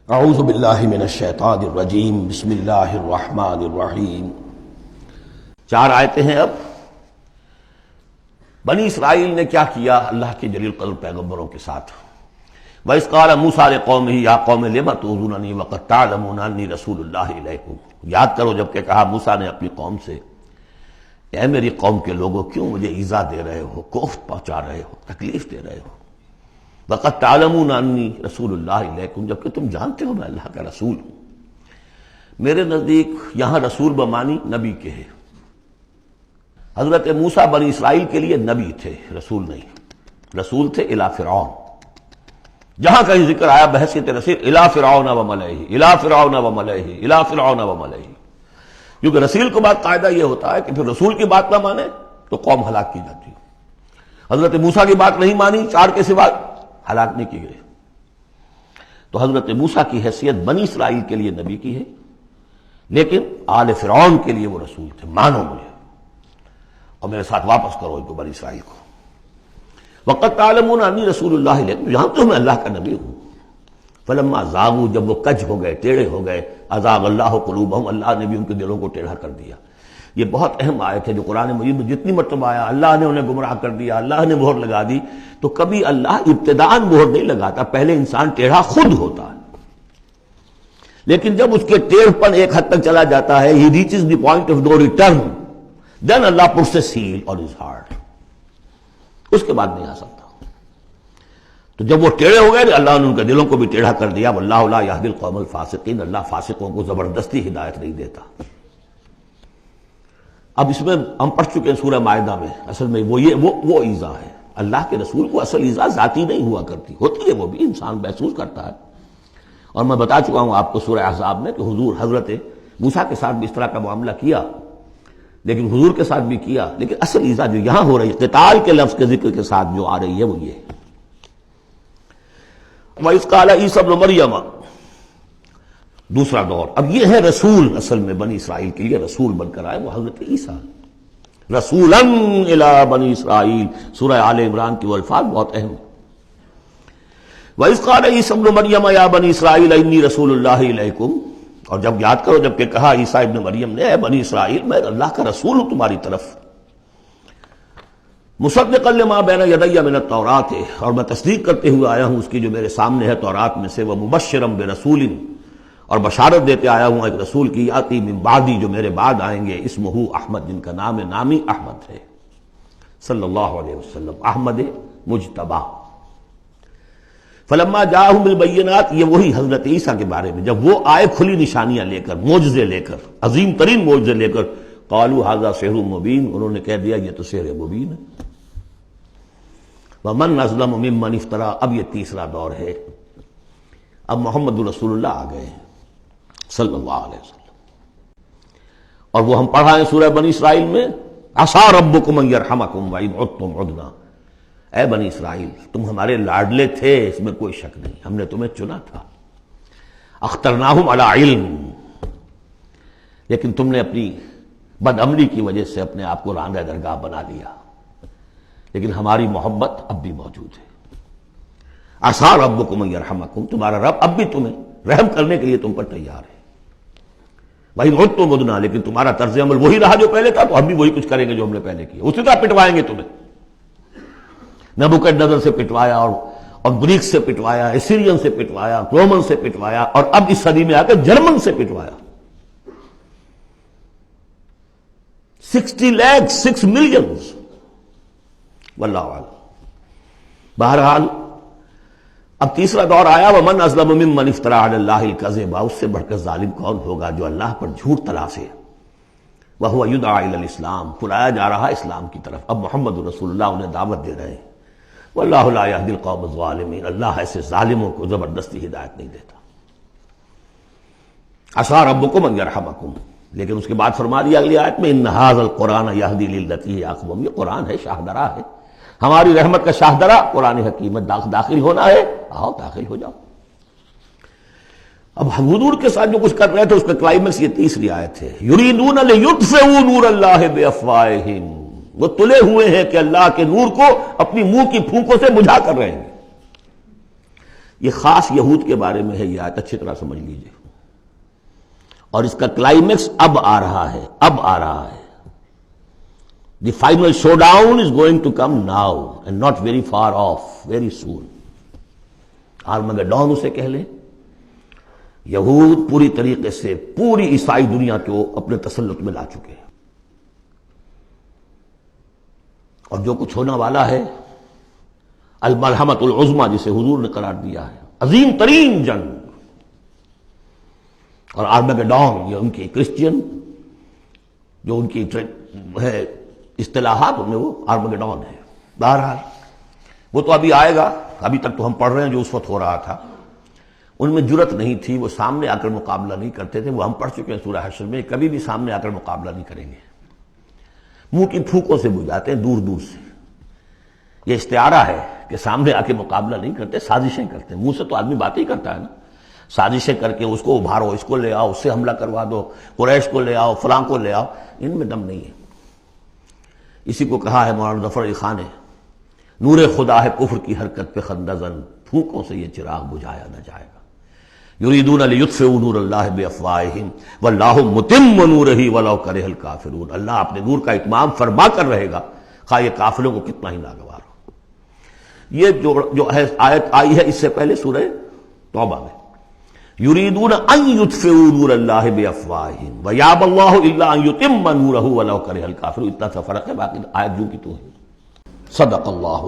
اعوذ باللہ من الشیطان الرجیم بسم اللہ الرحمن الرحیم۔ 4 آیتیں ہیں اب۔ بنی اسرائیل نے کیا کیا اللہ کے جلیل قدر پیغمبروں کے ساتھ؟ وَإِذْ قَالَ مُوسَىٰ لِقَوْمِهِ يَا قَوْمِ لِمَ تُؤْذُونَنِي وَقَدْ تَعْلَمُونَ أَنِّي رَسُولُ اللَّهِ إِلَيْكُمْ۔ یاد کرو جب کہ کہا موسیٰ نے اپنی قوم سے، اے میری قوم کے لوگوں کیوں مجھے ایذا دے رہے ہو، کوفت پہنچا رہے ہو، تکلیف دے رہے ہو؟ وَقَدْ تَعْلَمُونَ أَنِّي رَسُولُ اللَّهِ إِلَيْكُمْ، جبکہ تم جانتے ہو میں اللہ کا رسول ہوں۔ میرے نزدیک یہاں رسول بمانی نبی کے ہے۔ حضرت موسیٰ بنی اسرائیل کے لیے نبی تھے، رسول نہیں۔ رسول تھے الی فرعون۔ جہاں کہیں ذکر آیا بحیثیت رسول الی فرعون وملئہ، الی فرعون وملئہ، الی فرعون وملئہ، کیونکہ رسول کے بعد قاعدہ یہ ہوتا ہے کہ پھر رسول کی بات نہ مانے تو قوم ہلاک کی جاتی ہے۔ حضرت موسیٰ کی بات نہیں مانی، 4 کے سوا ہلاک نہیں کی گئی۔ تو حضرت موسیٰ کی حیثیت بنی اسرائیل کے لیے نبی کی ہے، لیکن آل فرعون کے لیے وہ رسول تھے۔ مانو مجھے اور میرے ساتھ واپس کرو ان کو، بنی اسرائیل کو۔ وَقَدْ تَعْلَمُونَ أَنِّي رَسُولُ اللَّهِ إِلَيْكُمْ، جانتے ہو میں اللہ کا نبی ہوں۔ فَلَمَّا زَاغُوا، جب وہ کج ہو گئے، ٹیڑھے ہو گئے، أَزَاغَ اللَّهُ قُلُوبَهُمْ، اللہ نے بھی ان کے دلوں کو ٹیڑھا کر دیا۔ یہ بہت اہم آیت ہے جو قرآن مجید میں جتنی مرتبہ آیا اللہ نے انہیں گمراہ کر دیا، اللہ نے مہر لگا دی، تو کبھی اللہ ابتداءً مہر نہیں لگاتا، پہلے انسان ٹیڑھا خود ہوتا ہے، لیکن جب اس کے ٹیڑھ پن ایک حد تک چلا جاتا ہے، he reaches the point of no return, then Allah puts a seal on his heart، اس کے بعد نہیں آ سکتا۔ تو جب وہ ٹیڑھے ہو گئے اللہ نے ان کے دلوں کو بھی ٹیڑھا کر دیا۔ واللہ لا یہدی القوم الفاسقین، اللہ فاسقوں کو زبردستی ہدایت نہیں دیتا۔ اب اس میں ہم پڑھ چکے ہیں سورہ مائدہ میں، اصل میں وہ ایذا ہے۔ اللہ کے رسول کو اصل ایذا ذاتی نہیں ہوا کرتی، ہوتی ہے وہ بھی، انسان محسوس کرتا ہے۔ اور میں بتا چکا ہوں آپ کو سورہ احزاب میں کہ حضور حضرت موسیٰ کے ساتھ بھی اس طرح کا معاملہ کیا، لیکن حضور کے ساتھ بھی کیا، لیکن اصل ایذا جو یہاں ہو رہی ہے قتال کے لفظ کے ذکر کے ساتھ جو آ رہی ہے وہ یہ ہے۔ وَإِذْ قَالَ عِيسَىٰ ابْنُ مَرْيَمَ، دوسرا دور۔ اب یہ ہے رسول، اصل میں بنی اسرائیل کے لیے رسول بن کر آئے وہ حضرت عیسیٰ، رسولاً الی بنی اسرائیل۔ سورہ آل عمران کی وہ الفاظ بہت اہم ہیں۔ وَإِذْ قَالَ عِيسَىٰ ابْنُ مَرْيَمَ يَا بَنِي إِسْرَائِيلَ إِنِّي رَسُولُ اللَّهِ إِلَيْكُمْ، اور جب یاد کرو جب کہ کہا عیسیٰ ابن مریم نے، اے بنی اسرائیل میں اللہ کا رسول ہوں تمہاری طرف، مصدقا لما بین یدی من التوراۃ، اور میں تصدیق کرتے ہوئے آیا ہوں اس کی جو میرے سامنے ہے تورات میں سے، ومبشرا برسول، اور بشارت دیتے آیا ہوں ایک رسول کی، یاتی من بعدی، جو میرے بعد آئیں گے، اسمہ احمد، جن کا نامی احمد ہے، صلی اللہ علیہ وسلم، احمد مجتبی۔ فلما جاءہم بالبینات، یہ وہی حضرت عیسیٰ کے بارے میں جب وہ آئے کھلی نشانیاں لے کر، معجزے لے کر، عظیم ترین معجزے لے کر، قالوا ھذا سحر مبین، انہوں نے کہہ دیا یہ تو سحر مبین ہے۔ ومن اظلم ممن افترا، اب یہ تیسرا دور ہے، اب محمد رسول اللہ آ گئے ہیں صلی اللہ علیہ وسلم، اور وہ ہم پڑھائیں سورہ بنی اسرائیل میں، عسیٰ ربکم ان یرحمکم وان عدتم عدنا، اے بنی اسرائیل تم ہمارے لاڈلے تھے، اس میں کوئی شک نہیں، ہم نے تمہیں چنا تھا، اخترناہم علی علم، لیکن تم نے اپنی بد عملی کی وجہ سے اپنے آپ کو راندہ درگاہ بنا لیا، لیکن ہماری محبت اب بھی موجود ہے۔ عسیٰ ربکم ان یرحمکم، تمہارا رب اب بھی تمہیں رحم کرنے کے لیے تم پر تیار ہے۔ وَإِنْ عُدْتُمْ عُدْنَا، لیکن تمہارا طرز عمل وہی رہا جو پہلے تھا، تو ہم بھی وہی کچھ کریں گے جو ہم نے پہلے کیا، اسی طرح پٹوائیں گے تمہیں۔ نبوکدنضر سے پٹوایا، اور گریک سے پٹوایا، اسیرین سے پٹوایا، رومن سے پٹوایا، اور اب اس صدی میں آ کر جرمن سے پٹوایا۔ 60 لاکھ 6 ملین، واللہ اعلم۔ بہرحال اب تیسرا دور آیا، ومن اظلم ممن افترى علی اللہ الکذب، اس سے بڑھ کر ظالم کون ہوگا جو اللہ پر جھوٹ تراشے، وہو یدعی الی الاسلام، بلایا جا رہا اسلام کی طرف، اب محمد رسول اللہ انہیں دعوت دے رہے ہیں۔ واللہ لا یہدی القوم الظالمین، اللہ ایسے ظالموں کو زبردستی ہدایت نہیں دیتا۔ عسیٰ ربکم ان یرحمکم، لیکن اس کے بعد فرما دیا اگلی آیت میں، ان ھذا القرآن یہدی للتی ہی اقوم، یہ قرآن ہے، شاہدرہ ہے، ہماری رحمت کا شاہدرہ قرآن حکیم ہے، داخل ہونا ہے آؤ داخل ہو جاؤ۔ اب حضور کے ساتھ جو کچھ کر رہے تھے اس کا کلائمیکس یہ تیسری آیت ہے، یریدون لیطفئوا نور اللہ بافواہہم، وہ تلے ہوئے ہیں کہ اللہ کے نور کو اپنی منہ کی پھونکوں سے بجھا کر رہے ہیں۔ یہ خاص یہود کے بارے میں ہے، یہ آیت اچھی طرح سمجھ لیجئے، اور اس کا کلائمیکس اب آ رہا ہے، اب آ رہا ہے۔ The final showdown is going to come now and not very far off, very soon. Armageddon اسے کہہ لیں۔ یہود پوری طریقے سے پوری عیسائی دنیا کو اپنے تسلط میں لا چکے ہیں، اور جو کچھ ہونے والا ہے الملحمۃ العظمیٰ جسے حضور نے قرار دیا ہے، عظیم ترین جنگ، اور آرمگڈون یہ ان کی کرسچین جو ان کی ہے اصطلاحات ان میں وہ آرمگڈون ہے۔ بہرحال وہ تو ابھی آئے گا، ابھی تک تو ہم پڑھ رہے ہیں جو اس وقت ہو رہا تھا، ان میں جرت نہیں تھی، وہ سامنے آ کر مقابلہ نہیں کرتے تھے، وہ ہم پڑھ چکے ہیں سورہ حشر میں، کبھی بھی سامنے آ کر مقابلہ نہیں کریں گے، منہ کی پھوکوں سے بجھاتے ہیں دور دور سے۔ یہ استعارہ ہے کہ سامنے آ کے مقابلہ نہیں کرتے، سازشیں کرتے ہیں، منہ سے تو آدمی بات ہی کرتا ہے نا، سازشیں کر کے اس کو ابھارو، اس کو لے آؤ، اس سے حملہ کروا دو، قریش کو لے آؤ، فلاں کو لے آؤ، ان میں دم نہیں ہے۔ اسی کو کہا ہے مولانا ظفر علی خان نے، نور خدا ہے کفر کی حرکت پہ خندہ زن، پھونکوں سے یہ چراغ بجھایا نہ جائے گا۔ یریدون لیطفئوا نور اللہ بافواہہم واللہ متم نورہ ولو کرہ الکافرون، اللہ اپنے نور کا اتمام فرما کر رہے گا، خواہ یہ کافروں کو کتنا ہی ناگوار ہو۔ یہ جو ہے آیت آئی ہے اس سے پہلے سورہ توبہ میں، یریدون ان یطفئوا نور اللہ بافواہہم ویابی اللہ الا ان یتم نورہ ولو کرہ الکافرون، اتنا سا فرق ہے، باقی آیت جو کی تو ہے۔ صدق اللہ۔